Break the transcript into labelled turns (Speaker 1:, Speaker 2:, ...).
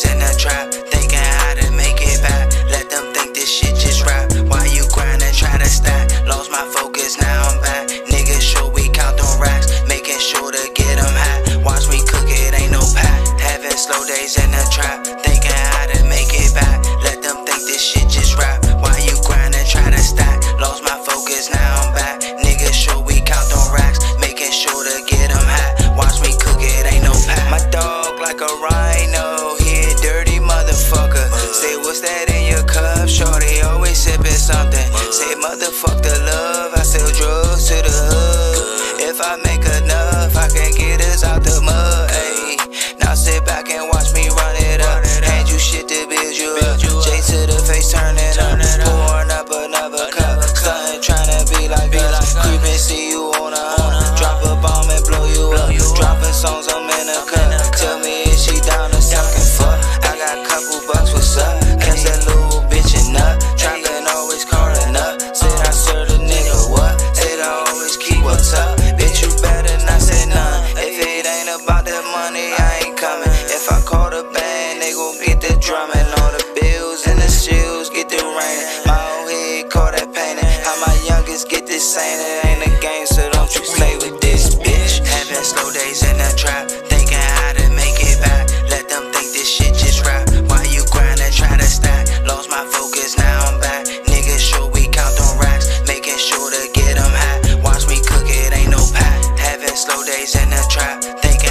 Speaker 1: days in the trap, thinking how to make it back. Let them think this shit just rap. Why you grinding, try to stack? Lost my focus, now I'm back. Niggas sure we count on racks, making sure to get them hot. Watch me cook it, ain't no pack. Having slow days in the trap, thinking how to make it back. Let them think this shit just rap. Why you grinding, try to stack? Lost my focus, now I'm back. Niggas sure we count on racks, making sure to get them hot. Watch me cook it, ain't no pack. My dog like a rhino, he a dirty motherfucker. Say what's that in your cup? Shorty always sipping something. Say motherfuck the love, I sell drugs to the hood. If I make enough, I can get us out the mud. Ayy, now sit back and watch me run it up. Hand you shit to build you up. J to the face, turn it up. Pouring up another cup. Stuntin' tryna be like us. Creepin', see you on a hunt. Drop a bomb and blow you up. Dropping songs, I'm in a cut. Tell me is she down to suckin' fuck? I got a couple bucks, what's up? Catch that little bitch and nut. Trappin' always callin' up. Said I serve a nigga what? Said I always keep what's up. Bitch, you better not say none. If it ain't about that money, I ain't coming. If I call the band, they gon' get the drumming. All the bills and the shields get the rain. My old head call that painting. How my youngest get this saying it ain't a game, so don't you play with this bitch. Having slow days in the trap, thinking how to make it back. Let them think this shit just rap. Why you grinding, try to stack? Lost my focus, now I'm back. Niggas sure we count on racks, making sure to get them hot. Watch me cook it, ain't no pack. Having slow days in the trap, thinking